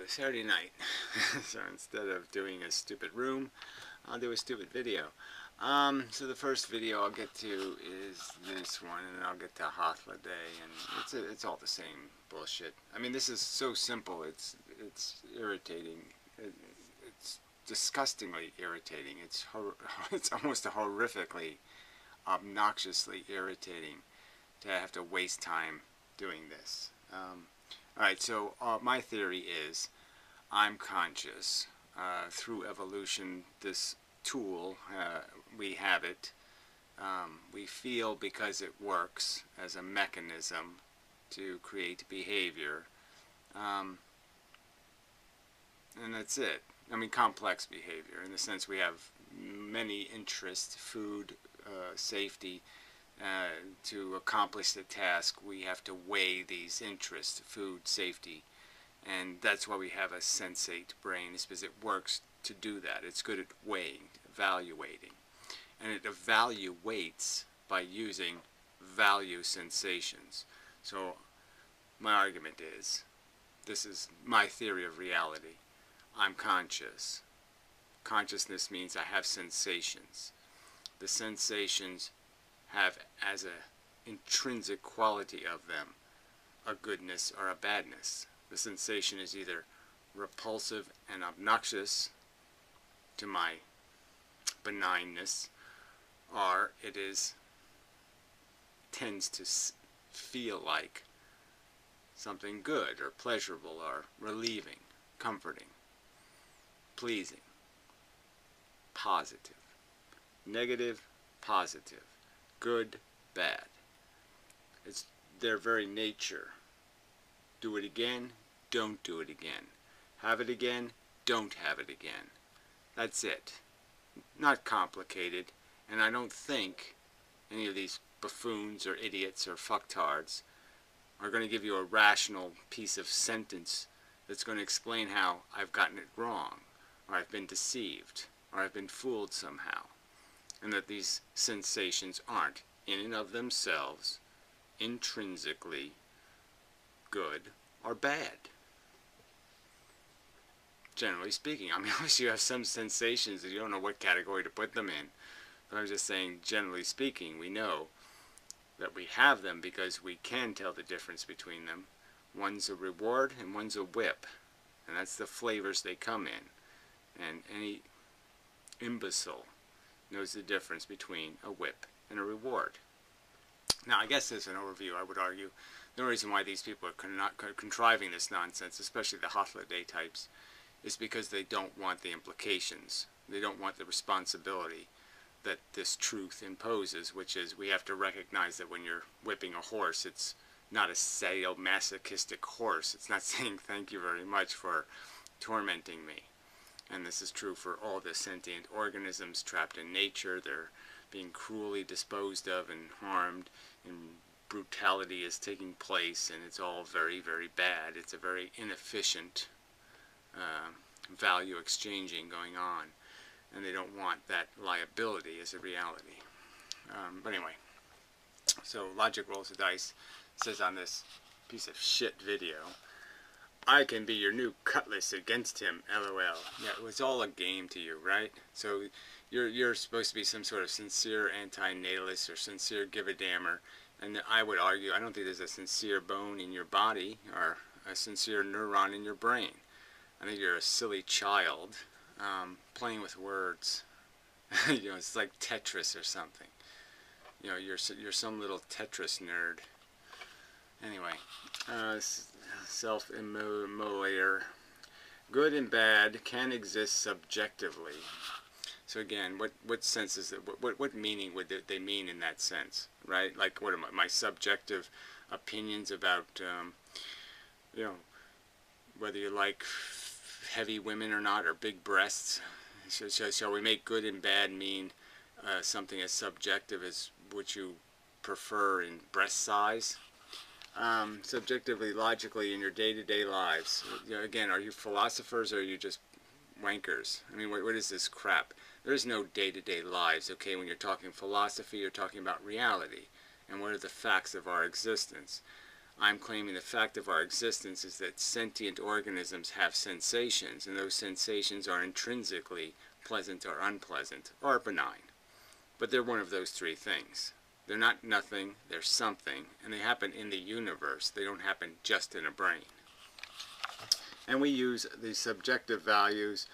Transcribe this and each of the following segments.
Saturday night. So instead of doing a stupid room, I'll do a stupid video. So the first video I'll get to is this one, and then I'll get to Hafla Day, and it's all the same bullshit. I mean, this is so simple. It's irritating. It's disgustingly irritating. It's almost horrifically, obnoxiously irritating to have to waste time doing this. Alright, so my theory is I'm conscious. Through evolution, this tool, we have it. We feel because it works as a mechanism to create behavior. And that's it. I mean, complex behavior, in the sense we have many interests: food, safety. To accomplish the task, we have to weigh these interests: food, safety, and that's why we have a sensate brain, is because it works to do that. It's good at weighing, evaluating, and it evaluates by using value sensations. So my argument is, this is my theory of reality. I'm conscious. Consciousness means I have sensations. The sensations have as an intrinsic quality of them a goodness or a badness. The sensation is either repulsive and obnoxious to my benignness, or it tends to feel like something good or pleasurable or relieving, comforting, pleasing, positive, negative, positive, good, bad. It's their very nature. Do it again, don't do it again. Have it again, don't have it again. That's it. Not complicated, and I don't think any of these buffoons or idiots or fucktards are going to give you a rational piece of sentence that's going to explain how I've gotten it wrong, or I've been deceived, or I've been fooled somehow, and that these sensations aren't, in and of themselves, intrinsically good or bad. Generally speaking. I mean, obviously you have some sensations that you don't know what category to put them in, but I'm just saying, generally speaking, we know that we have them because we can tell the difference between them. One's a reward and one's a whip, and that's the flavors they come in. And any imbecile knows the difference between a whip and a reward. Now, I guess as an overview, I would argue the reason why these people are not contriving this nonsense, especially the Hafla Day types, is because they don't want the implications. They don't want the responsibility that this truth imposes, which is we have to recognize that when you're whipping a horse, it's not a sadomasochistic horse. It's not saying thank you very much for tormenting me. And this is true for all the sentient organisms trapped in nature. They're being cruelly disposed of and harmed, and brutality is taking place, and it's all very, very bad. It's a very inefficient value exchanging going on, and they don't want that liability as a reality. But anyway, so Logic rolls the dice, says on this piece of shit video, I can be your new cutlass against him, LOL. Yeah, it was all a game to you, right? So you're supposed to be some sort of sincere anti-natalist or sincere give-a-dammer, and I would argue I don't think there's a sincere bone in your body or a sincere neuron in your brain. I think you're a silly child playing with words. You know, it's like Tetris or something. You know, you're some little Tetris nerd. Anyway, self-immolator. Good and bad can exist subjectively. So again, what sense is it? What meaning would they mean in that sense, right? Like, what are my subjective opinions about, you know, whether you like heavy women or not, or big breasts? Shall we make good and bad mean something as subjective as what you prefer in breast size? Subjectively, logically, in your day-to-day lives. You know, again, are you philosophers or are you just wankers? I mean, what is this crap? There is no day-to-day lives, okay? When you're talking philosophy, you're talking about reality. And what are the facts of our existence? I'm claiming the fact of our existence is that sentient organisms have sensations, and those sensations are intrinsically pleasant or unpleasant, or benign. But they're one of those three things. They're not nothing, they're something, and they happen in the universe. They don't happen just in a brain. And we use the subjective values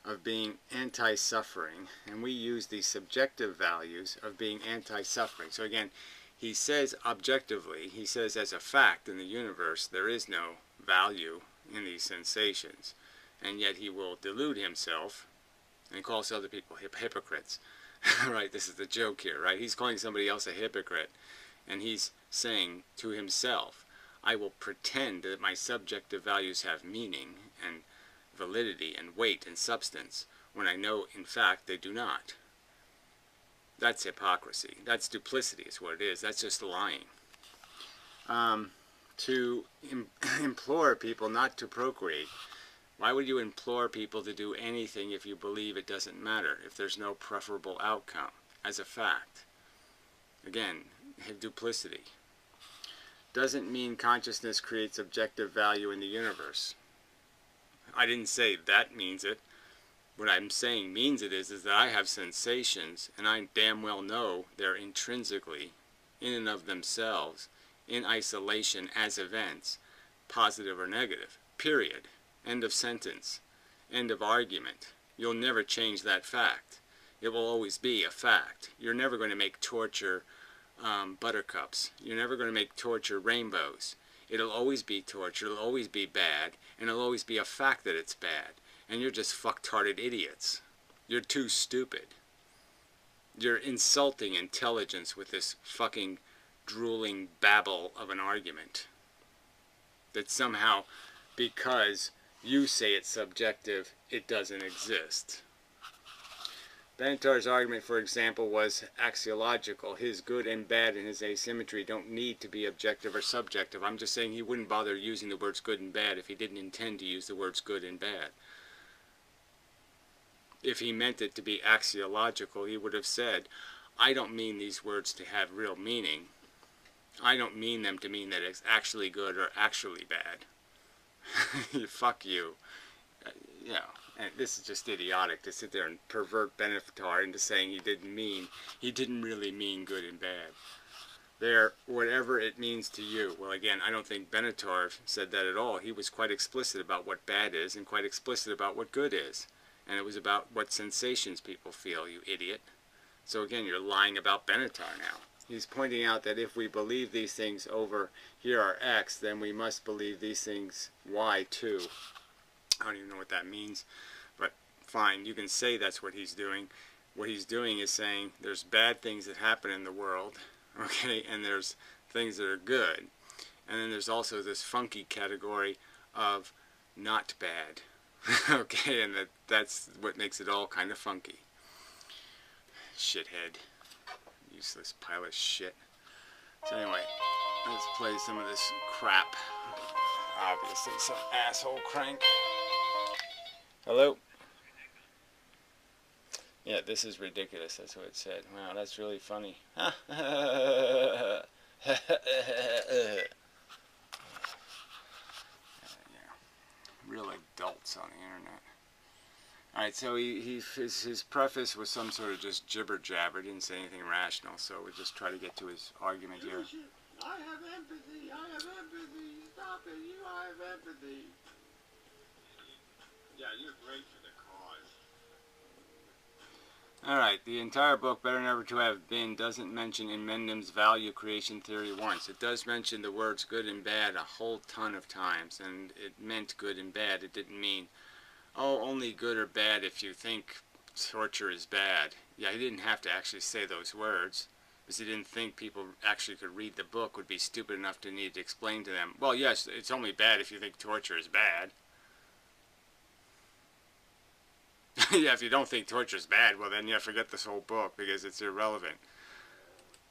of being anti-suffering, and we use the subjective values of being anti-suffering. So again, he says objectively, he says as a fact in the universe, there is no value in these sensations. And yet he will delude himself and calls other people hypocrites. Right, this is the joke here, right? He's calling somebody else a hypocrite, and he's saying to himself, I will pretend that my subjective values have meaning and validity and weight and substance, when I know, in fact, they do not. That's hypocrisy. That's duplicity is what it is. That's just lying. To implore people not to procreate. Why would you implore people to do anything if you believe it doesn't matter, if there's no preferable outcome, as a fact? Again, duplicity. Doesn't mean consciousness creates objective value in the universe. I didn't say that means it. What I'm saying means it is that I have sensations, and I damn well know they're intrinsically, in and of themselves, in isolation as events, positive or negative. Period. End of sentence. End of argument. You'll never change that fact. It will always be a fact. You're never going to make torture buttercups. You're never going to make torture rainbows. It'll always be torture. It'll always be bad. And it'll always be a fact that it's bad. And you're just fucktarded idiots. You're too stupid. You're insulting intelligence with this fucking drooling babble of an argument. That somehow, because you say it's subjective, it doesn't exist. Benatar's argument, for example, was axiological. His good and bad and his asymmetry don't need to be objective or subjective. I'm just saying he wouldn't bother using the words good and bad if he didn't intend to use the words good and bad. If he meant it to be axiological, he would have said, I don't mean these words to have real meaning. I don't mean them to mean that it's actually good or actually bad. Fuck you. You know, and this is just idiotic to sit there and pervert Benatar into saying he didn't really mean good and bad. There, whatever it means to you. Well, again, I don't think Benatar said that at all. He was quite explicit about what bad is and quite explicit about what good is. And it was about what sensations people feel, you idiot. So again, you're lying about Benatar now. He's pointing out that if we believe these things over here are X, then we must believe these things Y too. I don't even know what that means, but fine, you can say that's what he's doing. What he's doing is saying there's bad things that happen in the world, okay, and there's things that are good. And then there's also this funky category of not bad, okay, and that's what makes it all kind of funky. Shithead. Useless pile of shit. So anyway, let's play some of this crap. Obviously some asshole crank. Hello? Yeah, this is ridiculous, that's what it said. Wow, that's really funny. Yeah. Real adults on the internet. Alright, so his preface was some sort of just jibber-jabber, didn't say anything rational, so we'll just try to get to his argument here. I have empathy, stop it, I have empathy. Yeah, you're great for the cause. Alright, the entire book, Better Never to Have Been, doesn't mention in Mendham's value creation theory once. It does mention the words good and bad a whole ton of times, and it meant good and bad. It didn't mean, oh, only good or bad if you think torture is bad. Yeah, he didn't have to actually say those words, because he didn't think people actually could read the book, would be stupid enough to need to explain to them, well, yes, it's only bad if you think torture is bad. Yeah, if you don't think torture is bad, well then, yeah, forget this whole book, because it's irrelevant.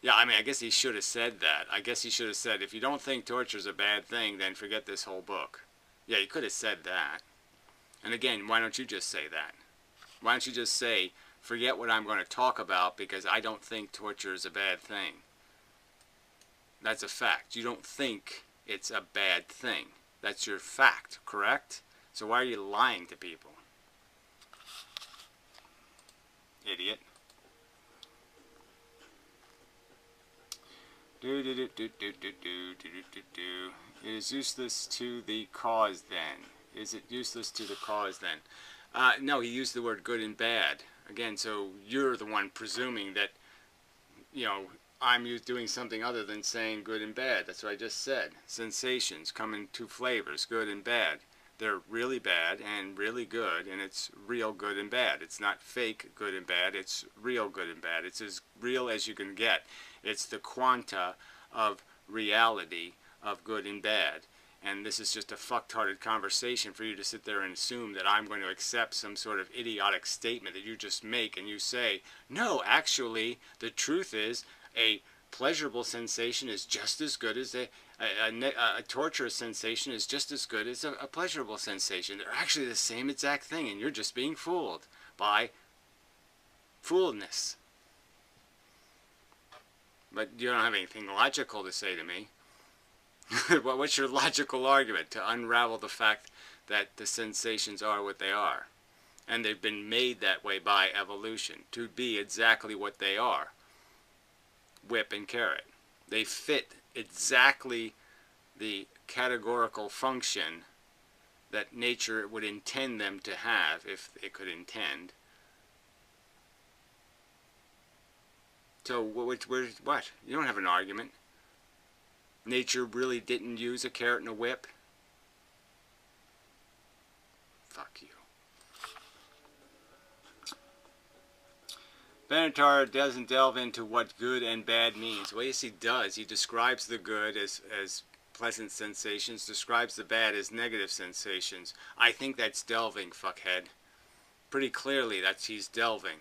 Yeah, I mean, I guess he should have said that. I guess he should have said, if you don't think torture is a bad thing, then forget this whole book. Yeah, he could have said that. And again, why don't you just say that? Why don't you just say, forget what I'm going to talk about because I don't think torture is a bad thing. That's a fact. You don't think it's a bad thing. That's your fact, correct? So why are you lying to people? Idiot. It is useless to the cause then. Is it useless to the cause then? No, he used the word good and bad. Again, so you're the one presuming that, you know, I'm doing something other than saying good and bad. That's what I just said. Sensations come in two flavors, good and bad. They're really bad and really good, and it's real good and bad. It's not fake good and bad, it's real good and bad. It's as real as you can get. It's the quanta of reality of good and bad. And this is just a fucked-hearted conversation for you to sit there and assume that I'm going to accept some sort of idiotic statement that you just make and you say, no, actually, the truth is a pleasurable sensation is just as good as a torturous sensation is just as good as a pleasurable sensation. They're actually the same exact thing, and you're just being fooled by fooledness. But you don't have anything logical to say to me. What's your logical argument to unravel the fact that the sensations are what they are? And they've been made that way by evolution to be exactly what they are. Whip and carrot. They fit exactly the categorical function that nature would intend them to have if it could intend. So what? You don't have an argument. Nature really didn't use a carrot and a whip? Fuck you. Benatar doesn't delve into what good and bad means. Well, yes, he does. He describes the good as pleasant sensations, describes the bad as negative sensations. I think that's delving, fuckhead. Pretty clearly he's delving.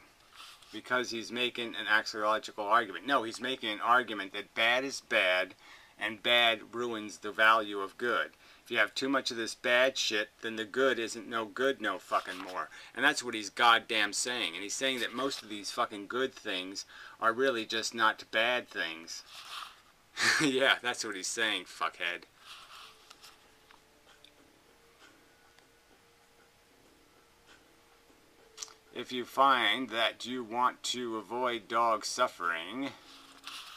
Because he's making an axiological argument. No, he's making an argument that bad is bad, and bad ruins the value of good. If you have too much of this bad shit, then the good isn't no good no fucking more. And that's what he's goddamn saying. And he's saying that most of these fucking good things are really just not bad things. Yeah, that's what he's saying, fuckhead. If you find that you want to avoid dog suffering,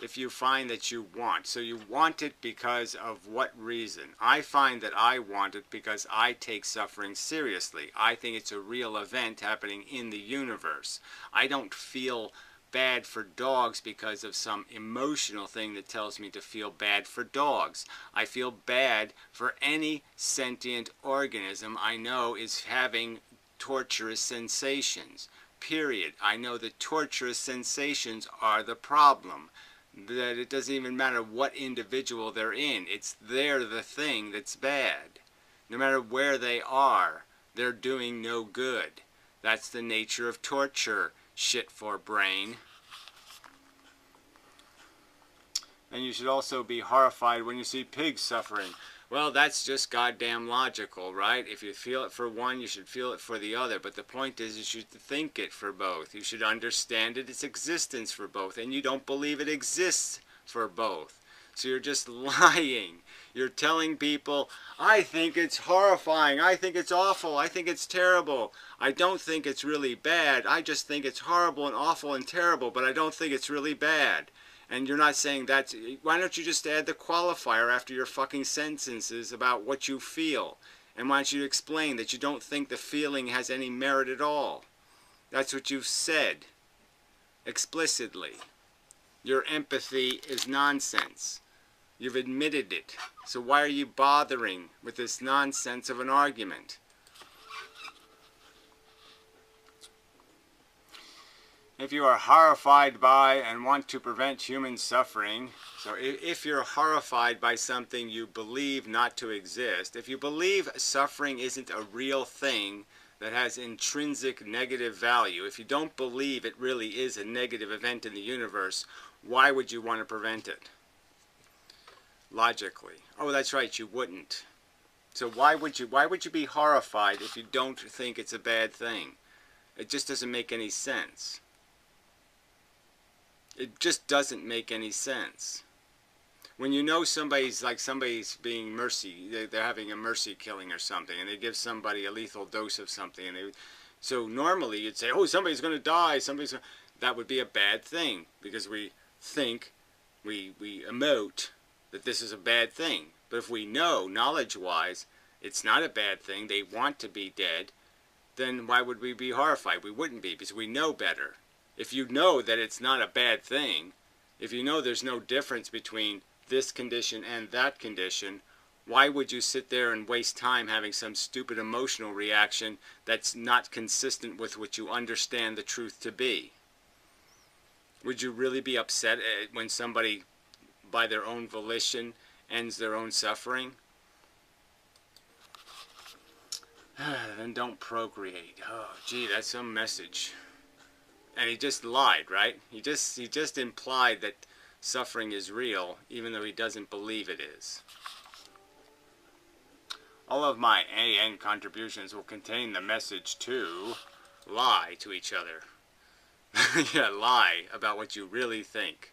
if you find that you want, so you want it because of what reason? I find that I want it because I take suffering seriously. I think it's a real event happening in the universe. I don't feel bad for dogs because of some emotional thing that tells me to feel bad for dogs. I feel bad for any sentient organism I know is having torturous sensations. Period. I know that torturous sensations are the problem. That it doesn't even matter what individual they're in. It's they're the thing that's bad. No matter where they are, they're doing no good. That's the nature of torture, shit for brain. And you should also be horrified when you see pigs suffering. Well, that's just goddamn logical, right? If you feel it for one, you should feel it for the other. But the point is, you should think it for both. You should understand its existence for both. And you don't believe it exists for both. So you're just lying. You're telling people, I think it's horrifying. I think it's awful. I think it's terrible. I don't think it's really bad. I just think it's horrible and awful and terrible, but I don't think it's really bad. And you're not saying that. Why don't you just add the qualifier after your fucking sentences about what you feel? And why don't you explain that you don't think the feeling has any merit at all? That's what you've said. Explicitly. Your empathy is nonsense. You've admitted it. So why are you bothering with this nonsense of an argument? If you are horrified by and want to prevent human suffering, so if you're horrified by something you believe not to exist, if you believe suffering isn't a real thing that has intrinsic negative value, if you don't believe it really is a negative event in the universe, why would you want to prevent it? Logically. Oh, that's right, you wouldn't. So why would you be horrified if you don't think it's a bad thing? It just doesn't make any sense. It just doesn't make any sense. When you know somebody's being they're having a mercy killing or something, and they give somebody a lethal dose of something, and so normally you'd say, oh, somebody's going to die, that would be a bad thing, because we think, we emote that this is a bad thing. But if we know, knowledge-wise, it's not a bad thing, they want to be dead, then why would we be horrified? We wouldn't be, because we know better. If you know that it's not a bad thing, if you know there's no difference between this condition and that condition, why would you sit there and waste time having some stupid emotional reaction that's not consistent with what you understand the truth to be? Would you really be upset when somebody, by their own volition, ends their own suffering? Then don't procreate. Oh, gee, that's some message. And he just lied, right? He just implied that suffering is real, even though he doesn't believe it is. All of my AN contributions will contain the message to lie to each other. Yeah, lie about what you really think.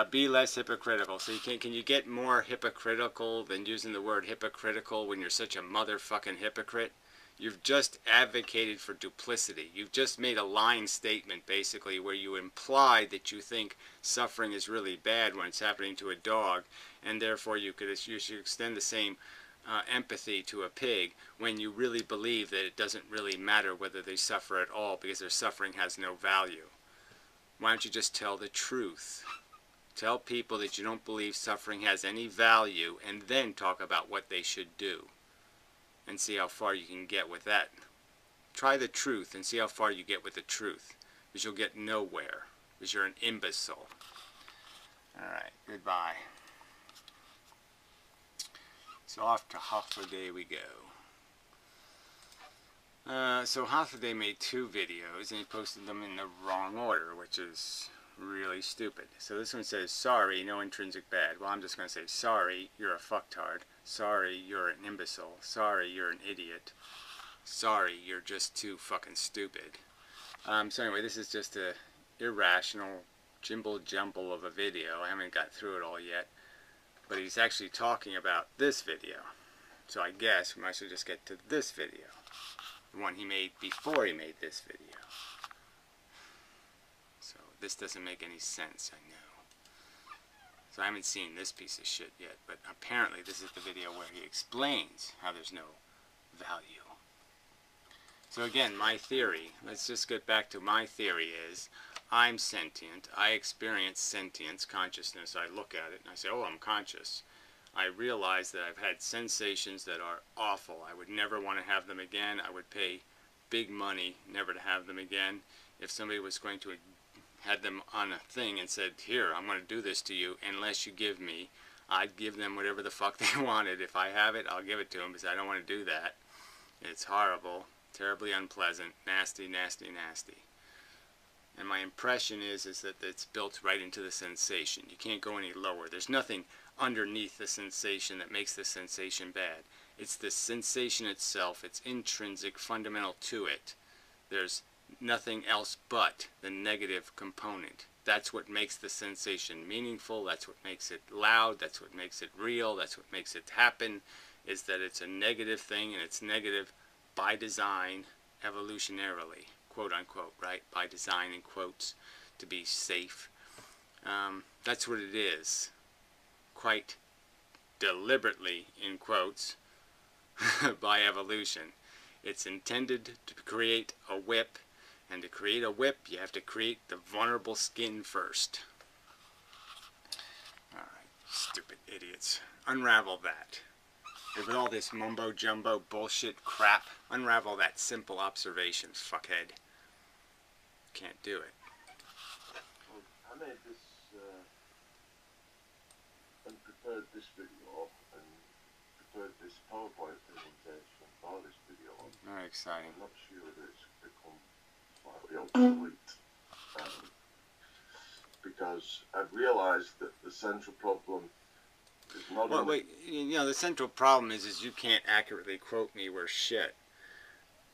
Be less hypocritical. So can you get more hypocritical than using the word hypocritical when you're such a motherfucking hypocrite? You've just advocated for duplicity. You've just made a lying statement, basically, where you imply that you think suffering is really bad when it's happening to a dog, and therefore you should extend the same empathy to a pig, when you really believe that it doesn't really matter whether they suffer at all, because their suffering has no value. Why don't you just tell the truth? Tell people that you don't believe suffering has any value, and then talk about what they should do. And see how far you can get with that. Try the truth and see how far you get with the truth. Because you'll get nowhere. Because you're an imbecile. Alright, goodbye. So off to Holiday we go. So Holiday made 2 videos and he posted them in the wrong order, which is really stupid. So this one says, sorry, no intrinsic bad. Well, I'm just going to say, sorry, you're a fucktard. Sorry, you're an imbecile. Sorry, you're an idiot. Sorry, you're just too fucking stupid. So anyway, this is just a irrational jimble-jumble of a video. I haven't got through it all yet. But he's actually talking about this video. So I guess we might as well just get to this video. The one he made before he made this video. So this doesn't make any sense, I know. So I haven't seen this piece of shit yet, but apparently this is the video where he explains how there's no value. So again, my theory, let's just get back to my theory is, I'm sentient, I experience sentience, consciousness, I look at it and I say, oh, I'm conscious. I realize that I've had sensations that are awful. I would never want to have them again. I would pay big money never to have them again. If somebody was going to had them on a thing and said, here, I'm going to do this to you unless you give me, I'd give them whatever the fuck they wanted. If I have it, I'll give it to them, because I don't want to do that. It's horrible, terribly unpleasant, nasty, nasty, nasty. And my impression is that it's built right into the sensation. You can't go any lower. There's nothing underneath the sensation that makes the sensation bad. It's the sensation itself. It's intrinsic, fundamental to it. There's nothing else but the negative component. That's what makes the sensation meaningful. That's what makes it loud. That's what makes it real. That's what makes it happen, is that it's a negative thing, and it's negative by design, evolutionarily, quote unquote, right? By design, in quotes, to be safe. That's what it is. Quite deliberately, in quotes, by evolution. It's intended to create a whip. And to create a whip, you have to create the vulnerable skin first. Alright, stupid idiots. Unravel that. With all this mumbo-jumbo bullshit crap, unravel that simple observation, fuckhead. Can't do it. I made this, and prepared this video, and prepared this PowerPoint presentation for this video. Very exciting. I'm not sure that it's become slightly obsolete, because I've realised that the central problem is not well, only... wait, you know, the central problem is you can't accurately quote me worth shit.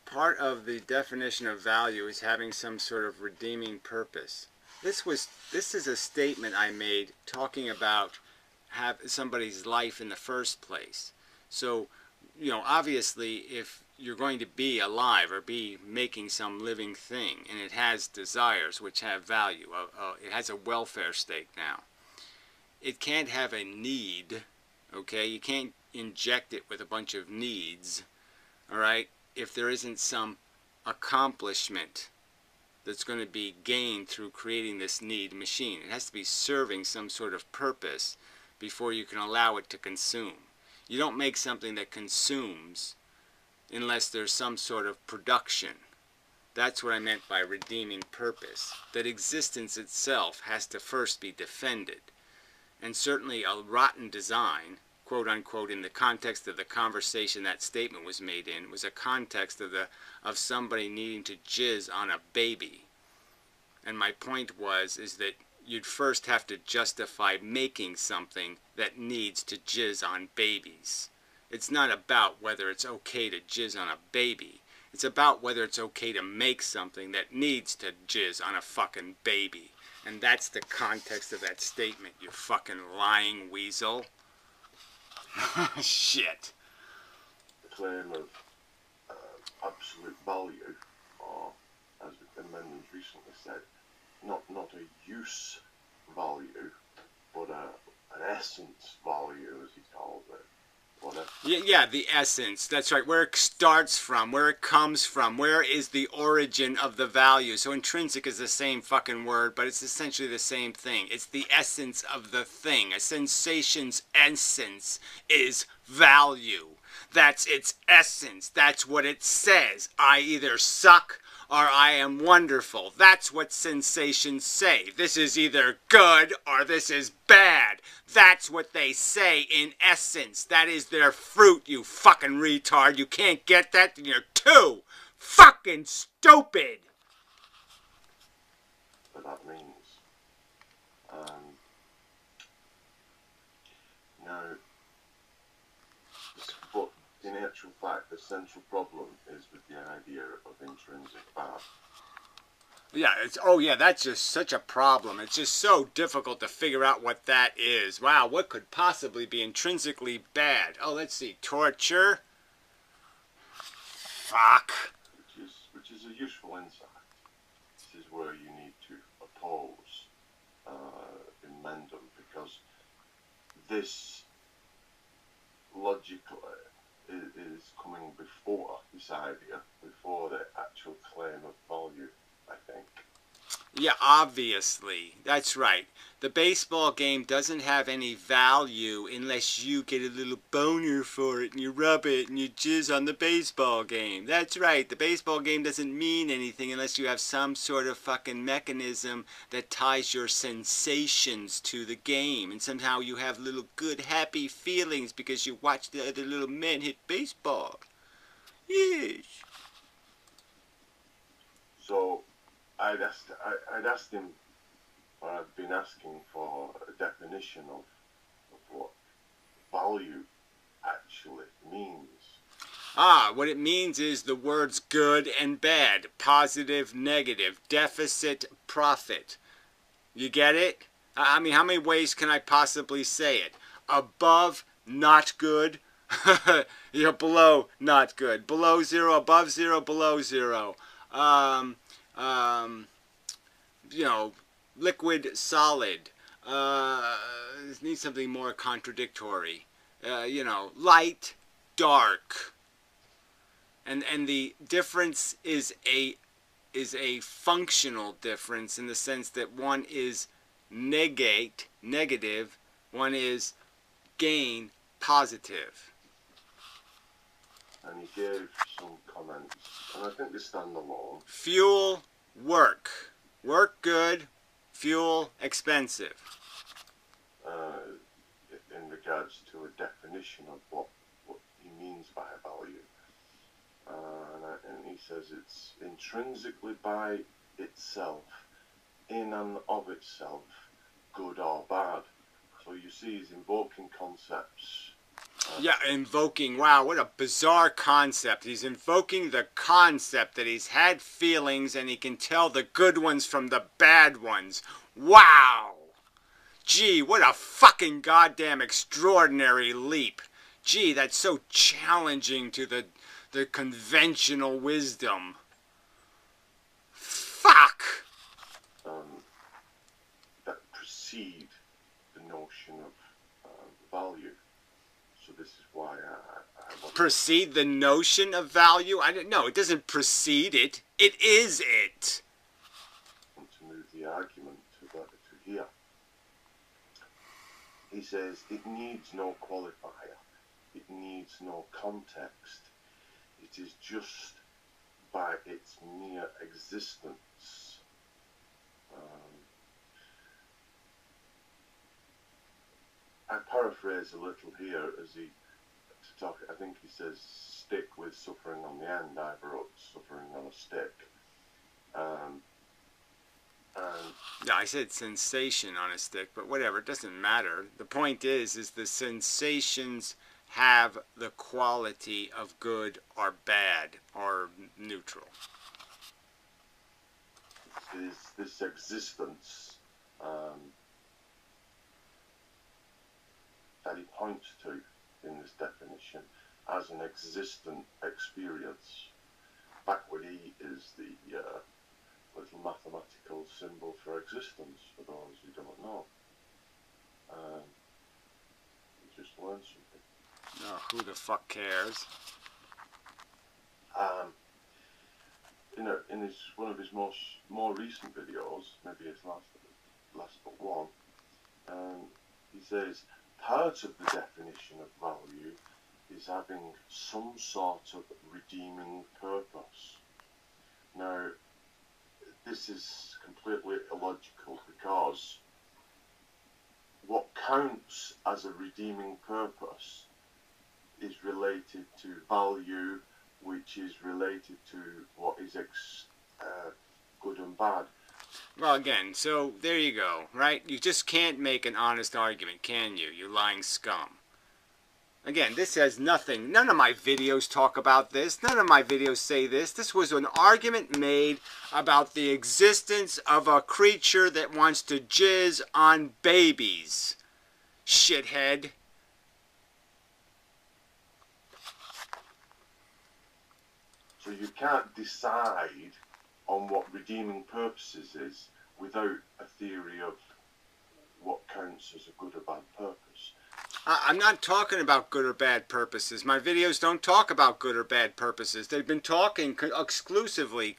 Part of the definition of value is having some sort of redeeming purpose. This is a statement I made talking about somebody's life in the first place. So, you know, obviously, if you're going to be alive or be making some living thing, and it has desires which have value, it has a welfare stake now. It can't have a need, okay? You can't inject it with a bunch of needs, all right, if there isn't some accomplishment that's going to be gained through creating this need machine. It has to be serving some sort of purpose before you can allow it to consume. You don't make something that consumes unless there's some sort of production. That's what I meant by redeeming purpose. That existence itself has to first be defended. And certainly a rotten design, quote unquote, in the context of the conversation that statement was made in, was a context of somebody needing to jizz on a baby. And my point is that you'd first have to justify making something that needs to jizz on babies. It's not about whether it's okay to jizz on a baby. It's about whether it's okay to make something that needs to jizz on a fucking baby. And that's the context of that statement, you fucking lying weasel. Shit. The claim of absolute value, or as the amendment recently said, not a use value, but an essence value, as he calls it. Yeah, the essence. That's right. Where it starts from, where it comes from, where is the origin of the value. So intrinsic is the same fucking word, but it's essentially the same thing. It's the essence of the thing. A sensation's essence is value. That's its essence. That's what it says. I either suck or I am wonderful. That's what sensations say. This is either good or this is bad. That's what they say in essence. That is their fruit, you fucking retard. You can't get that, then you're too fucking stupid. But that means, now, but in actual fact, the central problem is with the idea of intrinsic bad. Yeah, that's just such a problem. It's just so difficult to figure out what that is. Wow, what could possibly be intrinsically bad? Oh, let's see, torture? Fuck. Which is a useful insight. This is where you need to oppose Mendham, because this logically is coming before this idea, before the actual claim of value, I think. Yeah, obviously. That's right. The baseball game doesn't have any value unless you get a little boner for it and you rub it and you jizz on the baseball game. That's right. The baseball game doesn't mean anything unless you have some sort of fucking mechanism that ties your sensations to the game. And somehow you have little good, happy feelings because you watch the other little men hit baseball. Yes. So I'd asked him, or I've been asking for a definition of what value actually means. What it means is the words good and bad, positive, negative, deficit, profit. You get it? I mean, how many ways can I possibly say it? Above, not good. You're below, not good. Below zero, above zero, below zero. You know, liquid, solid. Needs something more contradictory. You know, light, dark. And the difference is a functional difference in the sense that one is negative, one is gain, positive. And he gave some comments, and I think they stand alone. Fuel, work. Work good, fuel expensive. In regards to a definition of what he means by value. And he says it's intrinsically by itself, in and of itself, good or bad. So you see he's invoking concepts Yeah, invoking, wow, what a bizarre concept. He's invoking the concept that he's had feelings and he can tell the good ones from the bad ones. Wow! Gee, what a fucking goddamn extraordinary leap. Gee, that's so challenging to the conventional wisdom. Fuck! That precede the notion of value. So this is why I want Precede the notion of value? I don't know. It doesn't precede it. It is it. to move the argument to here. He says it needs no qualifier. It needs no context. It is just by its mere existence. I paraphrase a little here as he to talk. I think he says stick with suffering on the end. I wrote suffering on a stick. Yeah, I said sensation on a stick, but whatever, it doesn't matter. The point is the sensations have the quality of good or bad or neutral. Is this existence that he points to in this definition as an existent experience. Backward E is the little mathematical symbol for existence, for those who don't know. You just learned something. No, who the fuck cares? In one of his more recent videos, maybe his last but one, he says part of the definition of value is having some sort of redeeming purpose. Now, this is completely illogical because what counts as a redeeming purpose is related to value, which is related to what is good and bad. Well, again, so there you go, right? You just can't make an honest argument, can you? You lying scum. Again, this has nothing. None of my videos talk about this. None of my videos say this. This was an argument made about the existence of a creature that wants to jizz on babies. Shithead. So you can't decide on what redeeming purposes is without a theory of what counts as a good or bad purpose. I'm not talking about good or bad purposes. My videos don't talk about good or bad purposes. They've been talking exclusively,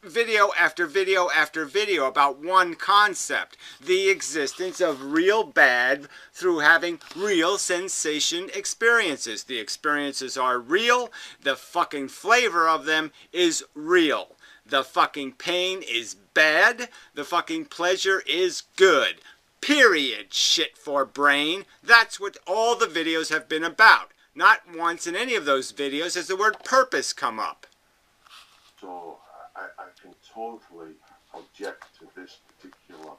video after video after video, about one concept: the existence of real bad through having real sensation experiences. The experiences are real. The fucking flavor of them is real. The fucking pain is bad. The fucking pleasure is good. Period, shit for brain. That's what all the videos have been about. Not once in any of those videos has the word purpose come up. So I can totally object to this particular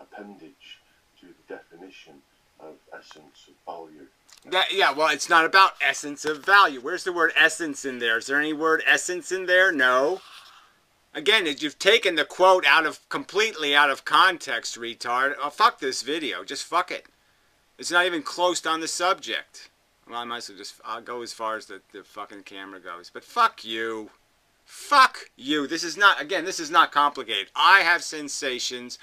appendage to the definition of essence of value. Yeah, well, it's not about essence of value. Where's the word essence in there? Is there any word essence in there? No. Again, you've taken the quote completely out of context, retard. Oh, fuck this video. Just fuck it. It's not even close on the subject. Well, I might as well I'll go as far as the fucking camera goes. But fuck you. Fuck you. This is not complicated. I have sensations.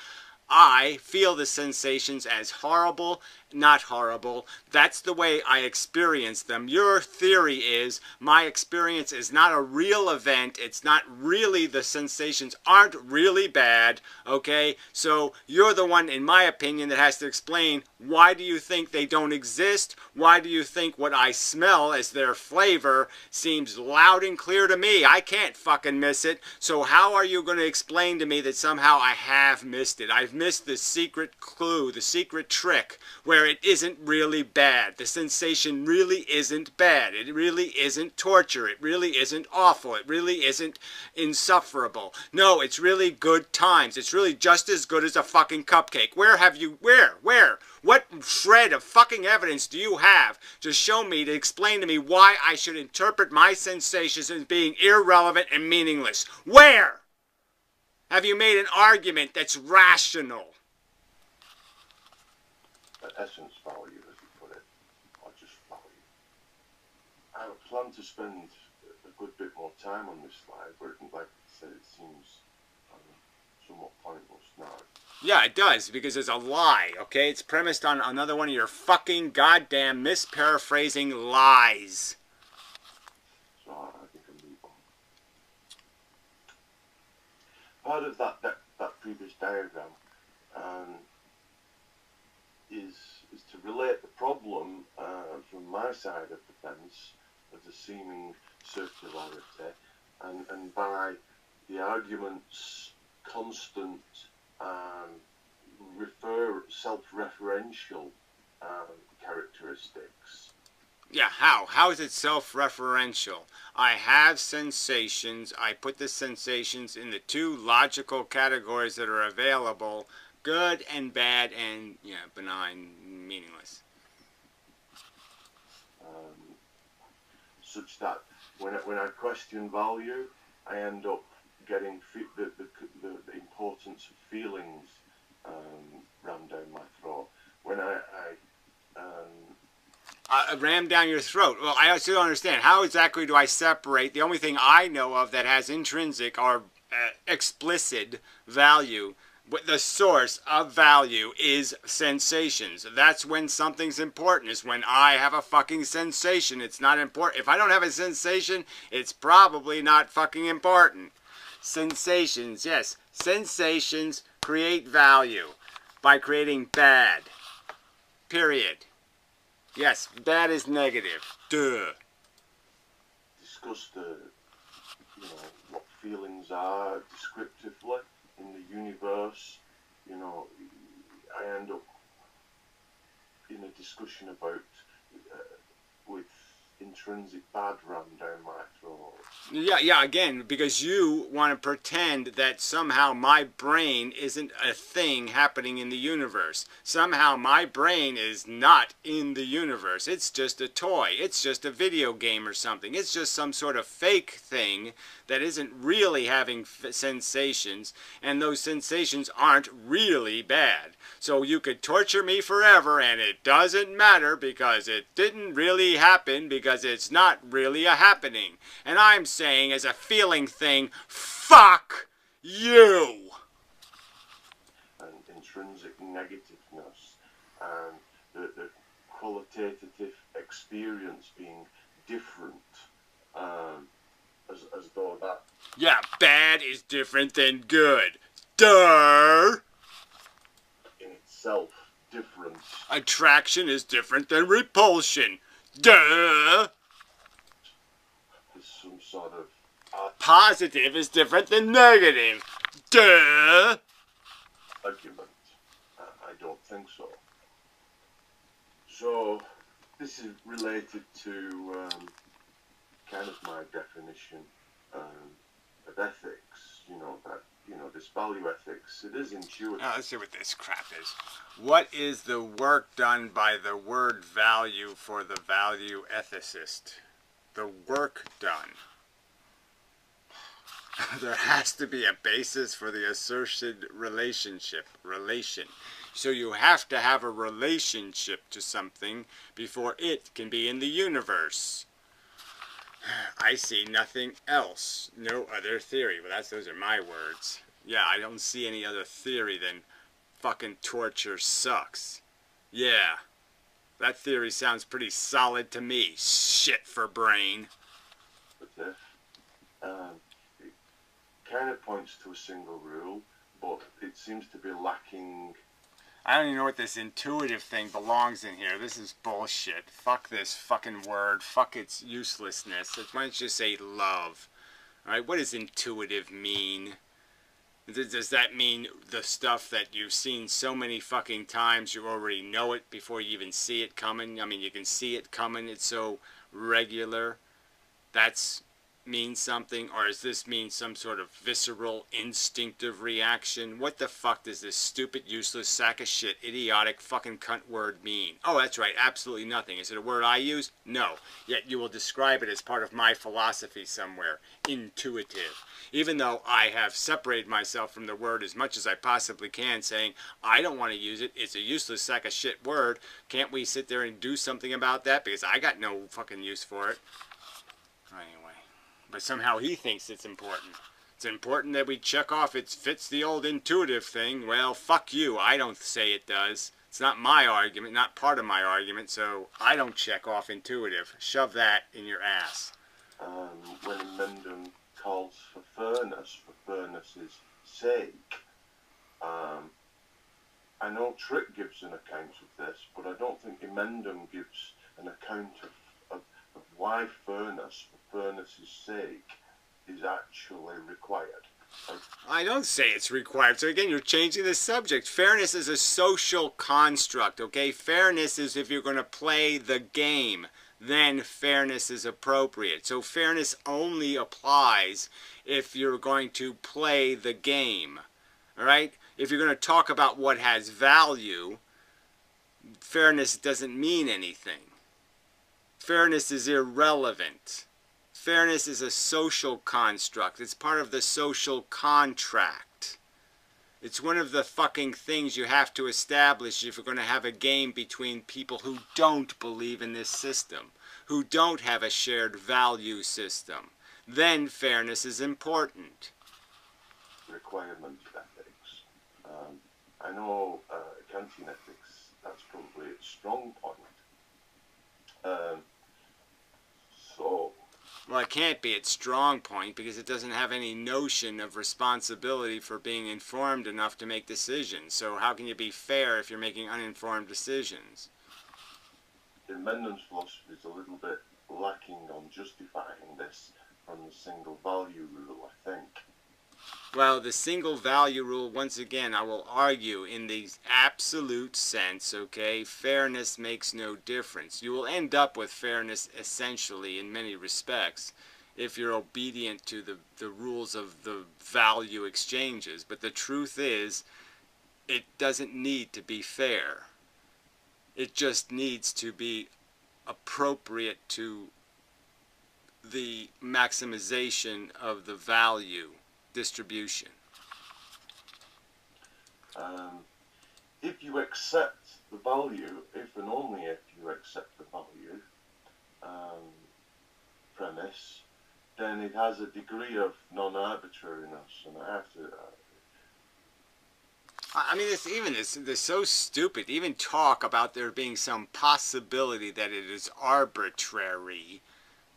I feel the sensations as horrible, not horrible. That's the way I experience them. Your theory is my experience is not a real event. It's not really, the sensations aren't really bad, okay? So you're the one, in my opinion, that has to explain, why do you think they don't exist? Why do you think what I smell as their flavor seems loud and clear to me? I can't fucking miss it. So how are you going to explain to me that somehow I have missed it? I've missed the secret clue, the secret trick, where where it isn't really bad. The sensation really isn't bad. It really isn't torture. It really isn't awful. It really isn't insufferable. No, it's really good times. It's really just as good as a fucking cupcake. Where? What shred of fucking evidence do you have to show me, to explain to me why I should interpret my sensations as being irrelevant and meaningless? Where have you made an argument that's rational? Essence value, as you put it, or just value. I plan to spend a good bit more time on this slide, but like I said, it seems somewhat pointless now. Yeah, it does, because it's a lie, okay? It's premised on another one of your fucking goddamn misparaphrasing lies. So I think I'll move on. Part of that previous diagram is to relate the problem from my side of the fence of the seeming circularity, and by the argument's constant self-referential characteristics. Yeah, how? How is it self-referential? I have sensations. I put the sensations in the two logical categories that are available: good and bad, and benign, meaningless. Such that when I question value, I end up getting the importance of feelings rammed down my throat. When I ram down your throat. Well, I still don't understand. How exactly do I separate? The only thing I know of that has intrinsic or explicit value, the source of value, is sensations. That's when something's important, is when I have a fucking sensation. It's not important. If I don't have a sensation, it's probably not fucking important. Sensations, yes. Sensations create value by creating bad. Period. Yes, bad is negative. Duh. Discuss what feelings are descriptively in the universe. I end up in a discussion about with intrinsic bad rammed down my throat. Yeah, again, because you want to pretend that somehow my brain isn't a thing happening in the universe. Somehow my brain is not in the universe. It's just a toy. It's just a video game or something. It's just some sort of fake thing that isn't really having sensations, and those sensations aren't really bad. So you could torture me forever and it doesn't matter, because it didn't really happen, because it's not really a happening. And I'm saying, as a feeling thing, fuck you! And intrinsic negativeness and the qualitative experience being different, as though that... Yeah, bad is different than good. Duh! In itself, different. Attraction is different than repulsion. Duh! There's some sort of... Positive is different than negative. Duh! argument. I don't think so. So, this is related to kind of my definition of ethics. This value ethics. It is intuitive. Now, let's see what this crap is. What is the work done by the word value for the value ethicist? The work done. There has to be a basis for the asserted relation. So you have to have a relationship to something before it can be in the universe. I see nothing else. No other theory. Well, those are my words. Yeah, I don't see any other theory than fucking torture sucks. Yeah. That theory sounds pretty solid to me. Shit for brain. But it kind of points to a single rule, but it seems to be lacking. I don't even know what this intuitive thing belongs in here. This is bullshit. Fuck this fucking word. Fuck its uselessness. Why don't you say love? Alright, what does intuitive mean? Does that mean the stuff that you've seen so many fucking times, you already know it before you even see it coming? I mean, you can see it coming, it's so regular. That's means something? Or does this mean some sort of visceral, instinctive reaction? What the fuck does this stupid, useless, sack of shit, idiotic, fucking cunt word mean? Oh, that's right, absolutely nothing. Is it a word I use? No. Yet you will describe it as part of my philosophy somewhere. Intuitive. Even though I have separated myself from the word as much as I possibly can, saying, I don't want to use it, it's a useless sack of shit word. Can't we sit there and do something about that? Because I got no fucking use for it. Anyway. But somehow he thinks it's important. It's important that we check off it fits the old intuitive thing. Well, fuck you. I don't say it does. It's not my argument, not part of my argument, so I don't check off intuitive. Shove that in your ass. When Mendon calls for fairness's sake, I know Trick gives an account of this, but I don't think Emendum gives an account of why fairness, for fairness's sake, is actually required. I don't say it's required. So again, you're changing the subject. Fairness is a social construct, okay? Fairness is if you're going to play the game, then fairness is appropriate. So fairness only applies if you're going to play the game, all right? If you're going to talk about what has value, fairness doesn't mean anything. Fairness is irrelevant. Fairness is a social construct. It's part of the social contract. It's one of the fucking things you have to establish if you're going to have a game between people who don't believe in this system, who don't have a shared value system. Then fairness is important. Requirement of ethics. I know Kantian ethics, that's probably its strong point. Well, it can't be its strong point because it doesn't have any notion of responsibility for being informed enough to make decisions. So how can you be fair if you're making uninformed decisions? Mendon's philosophy is a little bit lacking on justifying this from the single value rule, I think. Well, the single value rule, once again, I will argue in the absolute sense, okay, fairness makes no difference. You will end up with fairness essentially in many respects if you're obedient to the rules of the value exchanges. But the truth is, it doesn't need to be fair. It just needs to be appropriate to the maximization of the value distribution. If you accept the value, if and only if you accept the value premise, then it has a degree of non-arbitrariness, and I have to. I mean, they're so stupid. Even talk about there being some possibility that it is arbitrary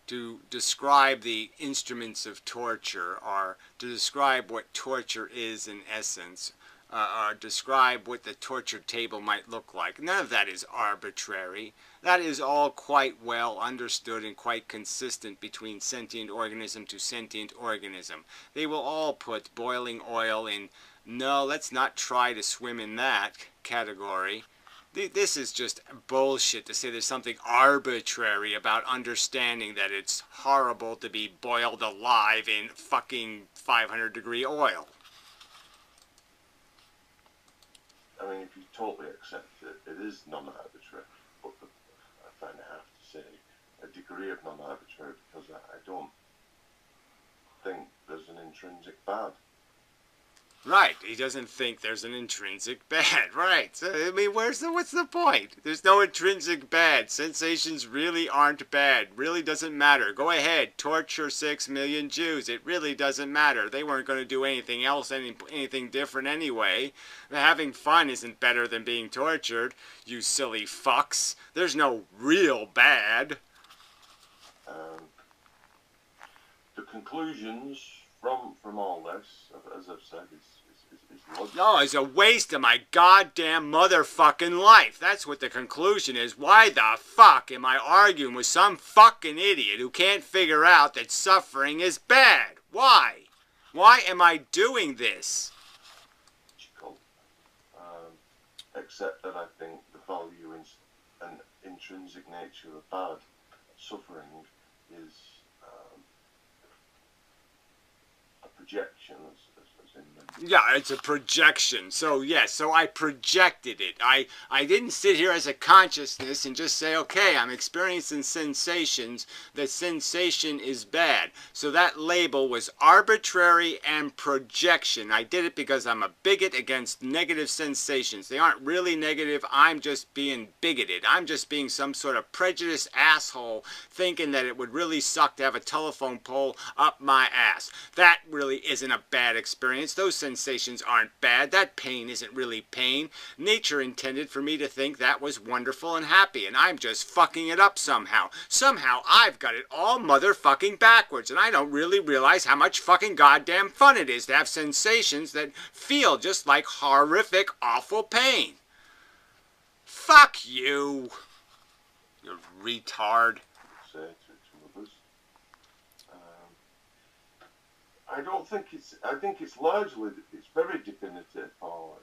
to describe the instruments of torture, or to describe what torture is in essence, or describe what the torture table might look like. None of that is arbitrary. That is all quite well understood and quite consistent between sentient organism to sentient organism. They will all put boiling oil in, no, let's not try to swim in that category. This is just bullshit to say there's something arbitrary about understanding that it's horrible to be boiled alive in fucking 500-degree oil. I mean, if you totally accept it, it is non-arbitrary, but I find I have to say a degree of non-arbitrary because I don't think there's an intrinsic bad. Right, he doesn't think there's an intrinsic bad, right. So, I mean, what's the point? There's no intrinsic bad. Sensations really aren't bad. Really doesn't matter. Go ahead, torture 6 million Jews. It really doesn't matter. They weren't going to do anything else, anything different anyway. Having fun isn't better than being tortured, you silly fucks. There's no real bad. The conclusions from all this, as I've said, is logical. No, it's a waste of my goddamn motherfucking life. That's what the conclusion is. Why the fuck am I arguing with some fucking idiot who can't figure out that suffering is bad? Why? Why am I doing this? except that I think the value and intrinsic nature of bad suffering is a projection, as in Yeah, it's a projection. So yes, so I projected it. I didn't sit here as a consciousness and just say, okay, I'm experiencing sensations. That sensation is bad. So that label was arbitrary and projection. I did it because I'm a bigot against negative sensations. They aren't really negative. I'm just being bigoted. I'm just being some sort of prejudiced asshole thinking that it would really suck to have a telephone pole up my ass. That really isn't a bad experience. Those sensations aren't bad. That pain isn't really pain. Nature intended for me to think that was wonderful and happy, and I'm just fucking it up somehow. Somehow I've got it all motherfucking backwards, and I don't really realize how much fucking goddamn fun it is to have sensations that feel just like horrific, awful pain. Fuck you, you retard. say to others. I don't think it's. I think it's largely. It's very definitive, or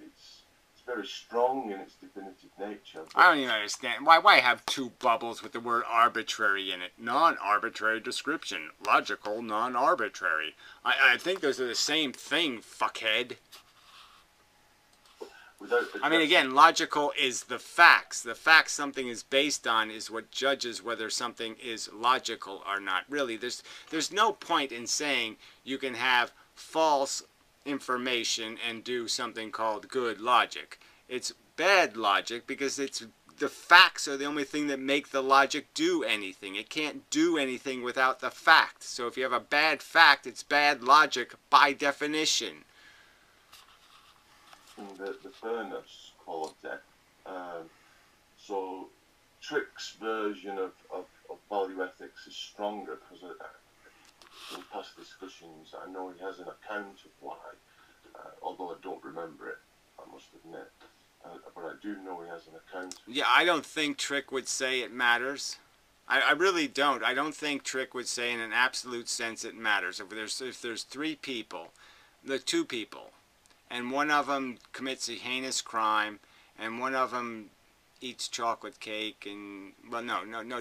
it's very strong in its definitive nature. I don't even understand. Why have two bubbles with the word arbitrary in it? Non-arbitrary description. Logical, non-arbitrary. I think those are the same thing, fuckhead. I mean, again, logical is the facts. The facts something is based on is what judges whether something is logical or not. Really, there's no point in saying you can have false information and do something called good logic. It's bad logic because it's the facts are the only thing that make the logic do anything. It can't do anything without the fact. So if you have a bad fact, it's bad logic by definition. The fairness quality. So Trick's version of value ethics is stronger because in past discussions I know he has an account of why, although I don't remember it, I must admit. But I do know he has an account. Yeah, I don't think Trick would say it matters. I really don't. I don't think Trick would say in an absolute sense it matters. If there's three people, the two people, and one of them commits a heinous crime, and one of them eats chocolate cake, and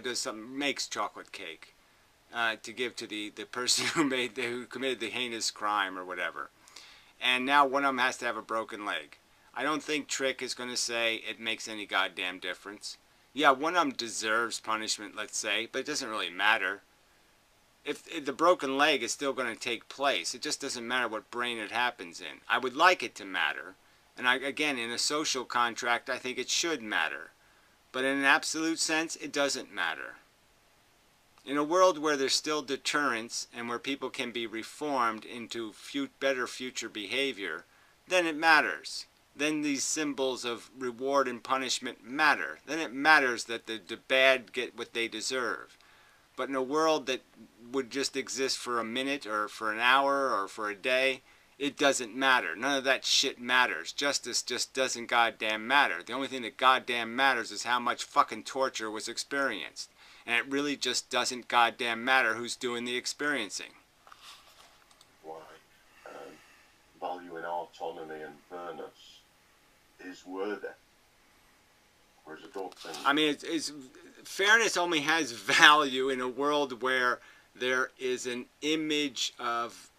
does something, makes chocolate cake to give to the person who committed the heinous crime or whatever, and now one of them has to have a broken leg. I don't think Trick is going to say it makes any goddamn difference. Yeah, one of them deserves punishment, let's say, but it doesn't really matter. If the broken leg is still going to take place, it just doesn't matter what brain it happens in. I would like it to matter. And again, in a social contract, I think it should matter. But in an absolute sense, it doesn't matter. In a world where there's still deterrence and where people can be reformed into better future behavior, then it matters. Then these symbols of reward and punishment matter. Then it matters that the bad get what they deserve. But in a world that would just exist for a minute or for an hour or for a day, it doesn't matter. None of that shit matters. Justice just doesn't goddamn matter. The only thing that goddamn matters is how much fucking torture was experienced. And it really just doesn't goddamn matter who's doing the experiencing. Why valuing autonomy and fairness is worthy. Whereas I don't think... I mean, fairness only has value in a world where there is an image of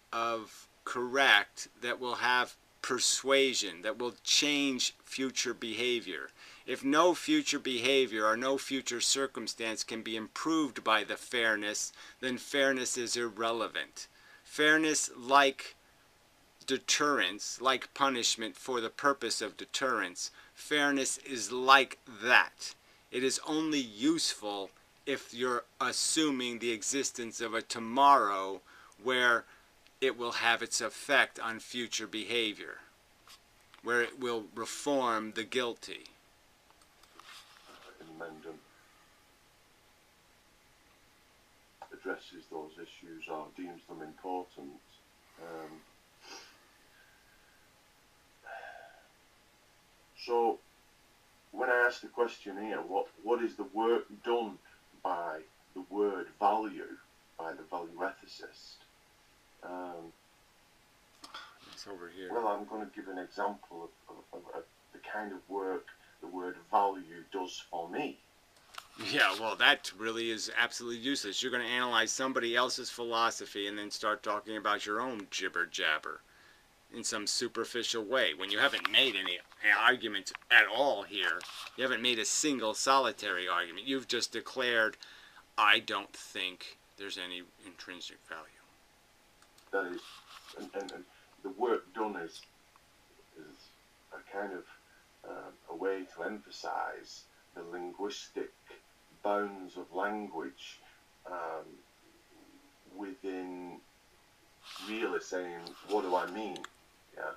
correct that will have persuasion, that will change future behavior. If no future behavior or no future circumstance can be improved by the fairness, then fairness is irrelevant. Fairness, like deterrence, like punishment for the purpose of deterrence, fairness is like that. It is only useful if you're assuming the existence of a tomorrow where it will have its effect on future behavior, where it will reform the guilty. Mendham addresses those issues or deems them important. So when I ask the question here, what is the work done by the word value, by the value ethicist? It's over here. Well, I'm going to give an example of the kind of work the word value does for me. Yeah, well, that really is absolutely useless. You're going to analyze somebody else's philosophy and then start talking about your own jibber-jabber in some superficial way when you haven't made any arguments at all here. You haven't made a single solitary argument. You've just declared, I don't think there's any intrinsic value. That is, and the work done is a kind of a way to emphasize the linguistic bounds of language within really saying, what do I mean? Yeah,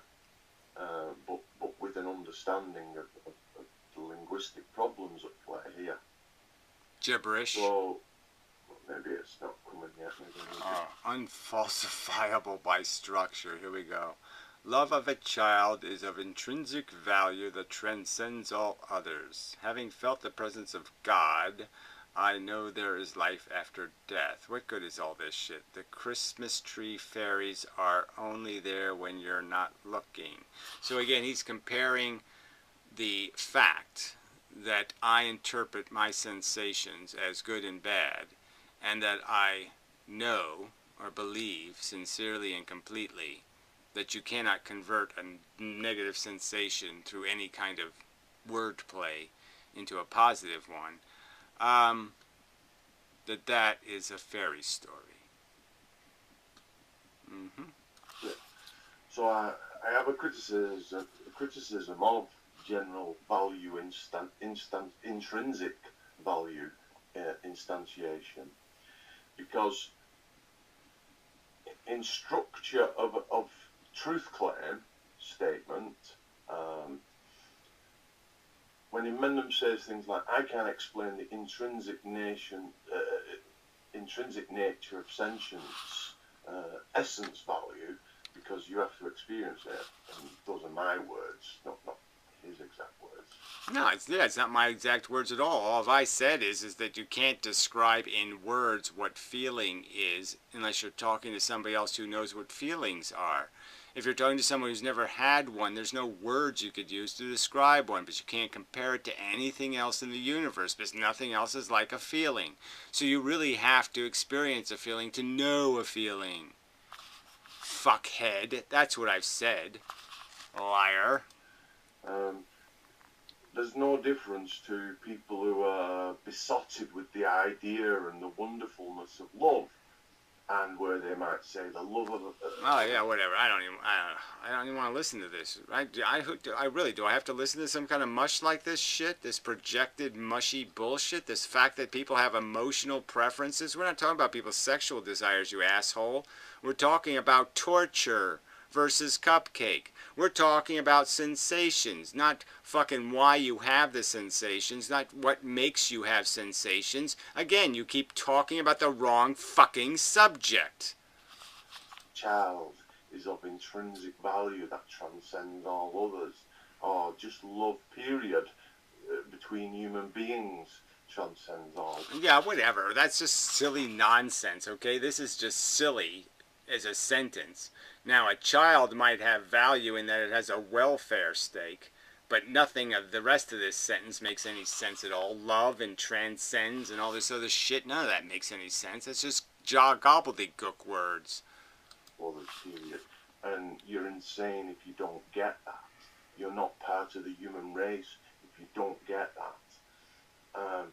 but with an understanding of the linguistic problems at play here. Gibberish. So maybe it's not coming yet. Unfalsifiable by structure. Here we go. Love of a child is of intrinsic value that transcends all others. Having felt the presence of God, I know there is life after death. What good is all this shit? The Christmas tree fairies are only there when you're not looking. So again, he's comparing the fact that I interpret my sensations as good and bad, and that I know or believe sincerely and completely that you cannot convert a negative sensation through any kind of wordplay into a positive one, that is a fairy story. Yeah. So I have a criticism of general value, intrinsic value instantiation, because in structure of truth claim statement, when Emendham says things like, I can't explain the intrinsic nature of sentience, essence value, because you have to experience it, and those are my words, not his exact words. No, it's not my exact words at all. All I said is that you can't describe in words what feeling is unless you're talking to somebody else who knows what feelings are. If you're talking to someone who's never had one, there's no words you could use to describe one, but you can't compare it to anything else in the universe, because nothing else is like a feeling. So you really have to experience a feeling to know a feeling. Fuckhead. That's what I've said. Liar. There's no difference to people who are besotted with the idea and the wonderfulness of love, and where they might say the love of oh yeah, whatever. I don't even want to listen to this. I really do. I have to listen to some kind of mush like this shit, this projected mushy bullshit, this fact that people have emotional preferences. We're not talking about people's sexual desires, you asshole. We're talking about torture versus cupcake. We're talking about sensations, not fucking why you have the sensations, not what makes you have sensations. Again, you keep talking about the wrong fucking subject. Child is of intrinsic value that transcends all others, or just love, period, between human beings transcends all. Yeah, whatever. That's just silly nonsense, okay? This is just silly as a sentence. Now, a child might have value in that it has a welfare stake, but nothing of the rest of this sentence makes any sense at all. Love and transcends and all this other shit, none of that makes any sense. That's just gobbledygook words. Well, period. And you're insane if you don't get that. You're not part of the human race if you don't get that.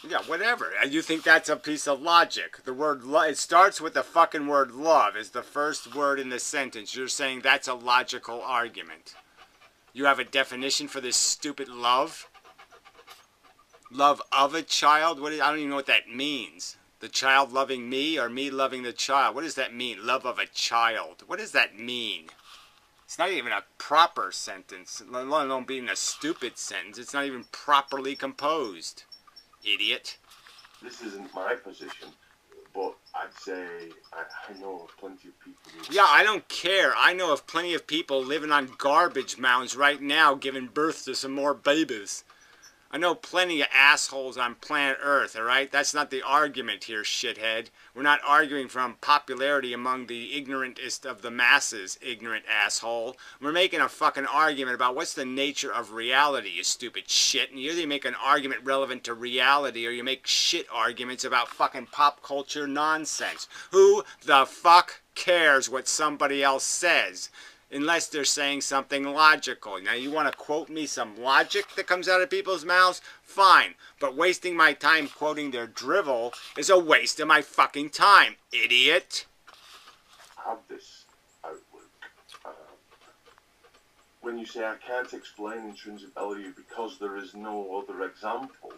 Yeah, whatever. You think that's a piece of logic. The word love, it starts with the fucking word love is the first word in the sentence. You're saying that's a logical argument. You have a definition for this stupid love? Love of a child? I don't even know what that means. The child loving me or me loving the child? What does that mean? Love of a child. What does that mean? It's not even a proper sentence, let alone being a stupid sentence. It's not even properly composed. Idiot. This isn't my position, but I'd say I know of plenty of people who... Yeah, I don't care. I know of plenty of people living on garbage mounds right now giving birth to some more babies. I know plenty of assholes on planet Earth, alright? That's not the argument here, shithead. We're not arguing from popularity among the ignorantest of the masses, ignorant asshole. We're making a fucking argument about what's the nature of reality, you stupid shit. And you either make an argument relevant to reality or you make shit arguments about fucking pop culture nonsense. Who the fuck cares what somebody else says? Unless they're saying something logical. Now, you want to quote me some logic that comes out of people's mouths? Fine. But wasting my time quoting their drivel is a waste of my fucking time, idiot. Have this outlook. When you say I can't explain intrinsic value because there is no other example,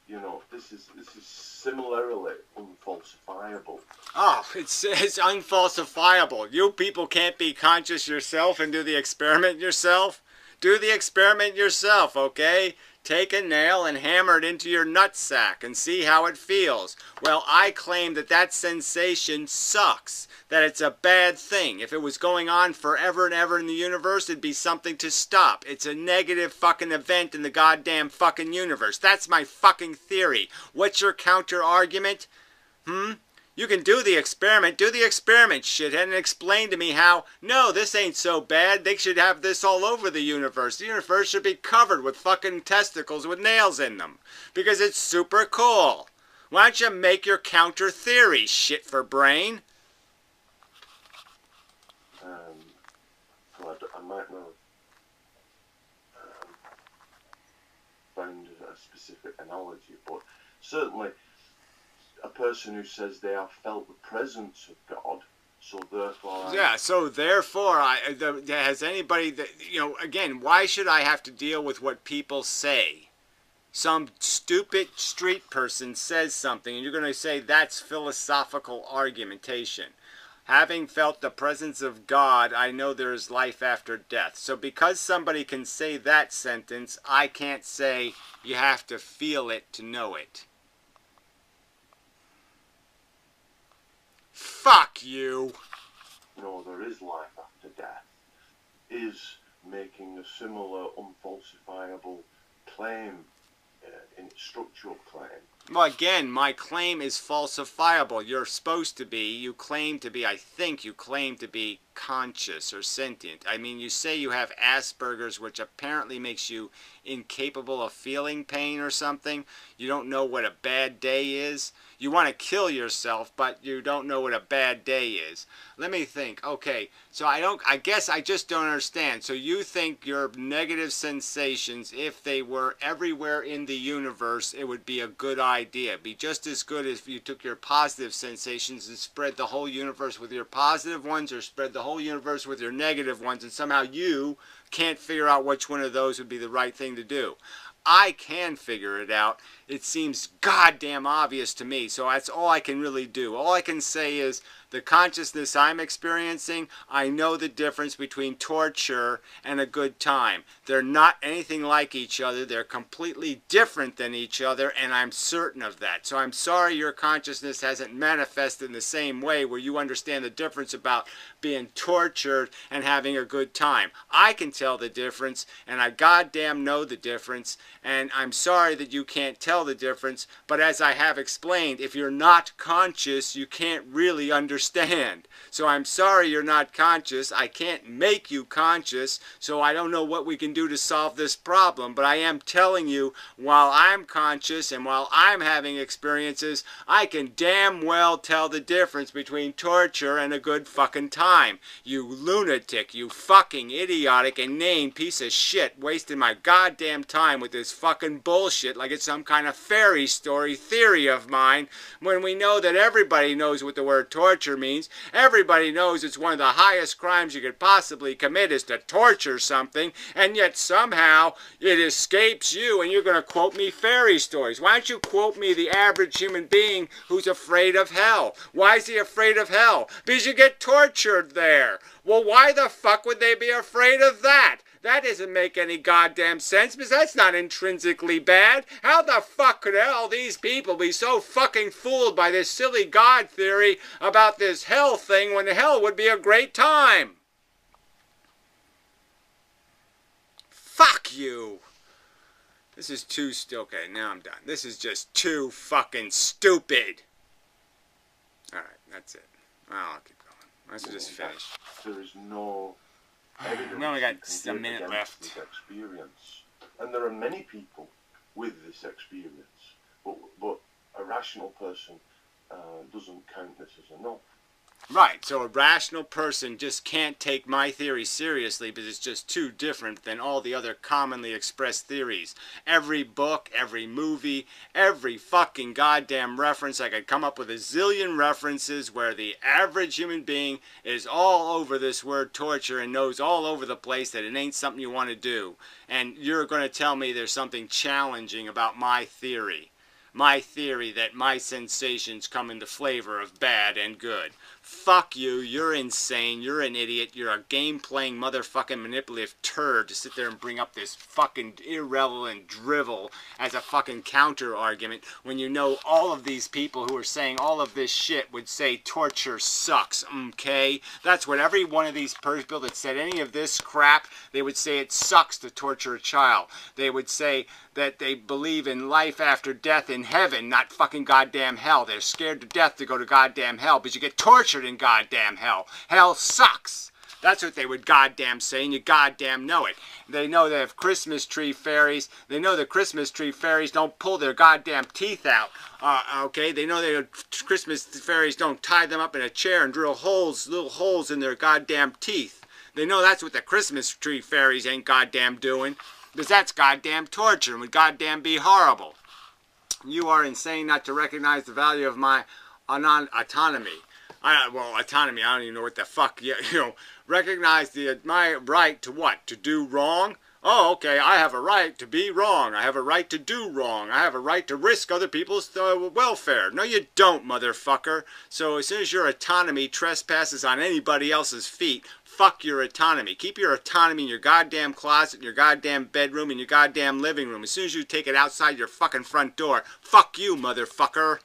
you know, this is similarly unfalsifiable. Oh, it's unfalsifiable. You people can't be conscious yourself and do the experiment yourself. Do the experiment yourself, okay? Take a nail and hammer it into your nutsack and see how it feels. Well, I claim that that sensation sucks. That it's a bad thing. If it was going on forever and ever in the universe, it'd be something to stop. It's a negative fucking event in the goddamn fucking universe. That's my fucking theory. What's your counter argument? You can do the experiment, shithead, and explain to me how, no, this ain't so bad. They should have this all over the universe. The universe should be covered with fucking testicles with nails in them. Because it's super cool. Why don't you make your counter theory, shit for brain? So I might not have found a specific analogy, but certainly a person who says they have felt the presence of God, so therefore... Yeah, so therefore, has anybody, you know, again, why should I have to deal with what people say? Some stupid street person says something, and you're going to say that's philosophical argumentation. Having felt the presence of God, I know there is life after death. So because somebody can say that sentence, I can't say you have to feel it to know it. Fuck you. No, there is life after death, is making a similar unfalsifiable claim in its structural claim. Well, again, my claim is falsifiable. You're supposed to be, you claim to be, I think you claim to be conscious or sentient. I mean, you say you have Asperger's, which apparently makes you incapable of feeling pain or something. You don't know what a bad day is. You want to kill yourself, but you don't know what a bad day is. Let me think. Okay, so I guess I just don't understand. So you think your negative sensations, if they were everywhere in the universe, it would be a good idea. It'd be just as good if you took your positive sensations and spread the whole universe with your positive ones, or spread the whole universe with your negative ones, and somehow you can't figure out which one of those would be the right thing to do. I can figure it out. It seems goddamn obvious to me, so that's all I can really do. All I can say is the consciousness I'm experiencing, I know the difference between torture and a good time. They're not anything like each other. They're completely different than each other, and I'm certain of that. So I'm sorry your consciousness hasn't manifested in the same way where you understand the difference about being tortured and having a good time. I can tell the difference, and I goddamn know the difference, and I'm sorry that you can't tell the difference, but as I have explained, if you're not conscious, you can't really understand. So I'm sorry you're not conscious. I can't make you conscious, so I don't know what we can do to solve this problem, but I am telling you, while I'm conscious and while I'm having experiences, I can damn well tell the difference between torture and a good fucking time. You lunatic, you fucking idiotic, inane piece of shit, wasting my goddamn time with this fucking bullshit like it's some kind of fairy story theory of mine, when we know that everybody knows what the word torture means. Everybody knows it's one of the highest crimes you could possibly commit is to torture something, and yet somehow it escapes you and you're going to quote me fairy stories. Why don't you quote me the average human being who's afraid of hell? Why is he afraid of hell? Because you get tortured there. Well, why the fuck would they be afraid of that? That doesn't make any goddamn sense, because that's not intrinsically bad. How the fuck could all these people be so fucking fooled by this silly God theory about this hell thing when hell would be a great time? Fuck you. This is too okay, now I'm done. This is just too fucking stupid. Alright, that's it. Well, I'll keep going. Let's just finish. There is no evidence. We only got you can a give minute against left. This experience. And there are many people with this experience. But a rational person doesn't count this as enough. Right, so a rational person just can't take my theory seriously because it's just too different than all the other commonly expressed theories. Every book, every movie, every fucking goddamn reference, I could come up with a zillion references where the average human being is all over this word torture and knows all over the place that it ain't something you want to do. And you're going to tell me there's something challenging about my theory. My theory that my sensations come in the flavor of bad and good. Fuck you, you're insane, you're an idiot, you're a game-playing motherfucking manipulative turd to sit there and bring up this fucking irrelevant drivel as a fucking counter-argument when you know all of these people who are saying all of this shit would say torture sucks, okay? That's what every one of these people that said any of this crap, they would say it sucks to torture a child. They would say that they believe in life after death in heaven, not fucking goddamn hell. They're scared to death to go to goddamn hell, but you get tortured in goddamn hell. Hell sucks. That's what they would goddamn say, and you goddamn know it. They know they have Christmas tree fairies. They know the Christmas tree fairies don't pull their goddamn teeth out. Okay, they know the Christmas fairies don't tie them up in a chair and drill holes, little holes in their goddamn teeth. They know that's what the Christmas tree fairies ain't goddamn doing. Because that's goddamn torture and would goddamn be horrible. You are insane not to recognize the value of my autonomy. Autonomy, I don't even know what the fuck, recognize my right to what? To do wrong? Oh, okay, I have a right to be wrong. I have a right to do wrong. I have a right to risk other people's welfare. No, you don't, motherfucker. So as soon as your autonomy trespasses on anybody else's feet, fuck your autonomy. Keep your autonomy in your goddamn closet, in your goddamn bedroom, in your goddamn living room. As soon as you take it outside your fucking front door, fuck you, motherfucker.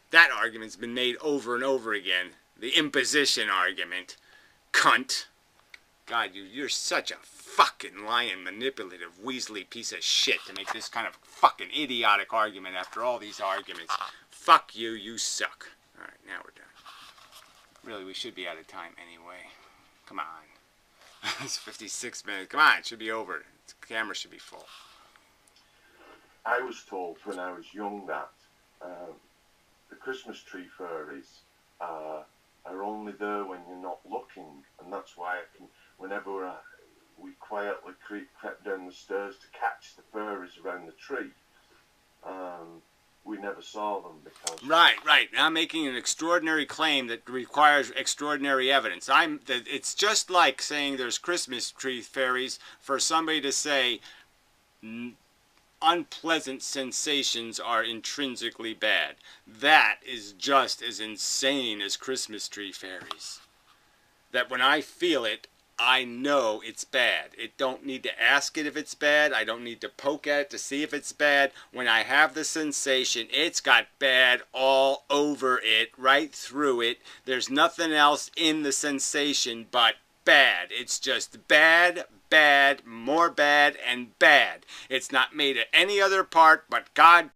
That argument's been made over and over again. The imposition argument. Cunt. God, you're such a fucking lying, manipulative, weaselly piece of shit to make this kind of fucking idiotic argument after all these arguments. Fuck you, you suck. Alright, now we're done. Really, we should be out of time anyway. Come on. It's 56 minutes. Come on, it should be over. The camera should be full. I was told when I was young that the Christmas tree fairies are only there when you're not looking, and that's why whenever we quietly crept down the stairs to catch the fairies around the tree, we never saw them because... Right. I'm making an extraordinary claim that requires extraordinary evidence. It's just like saying there's Christmas tree fairies for somebody to say unpleasant sensations are intrinsically bad. That is just as insane as Christmas tree fairies. That when I feel it, I know it's bad. It don't need to ask it if it's bad. I don't need to poke at it to see if it's bad. When I have the sensation, it's got bad all over it, right through it. There's nothing else in the sensation but bad. It's just bad, bad, more bad, and bad. It's not made of any other part but God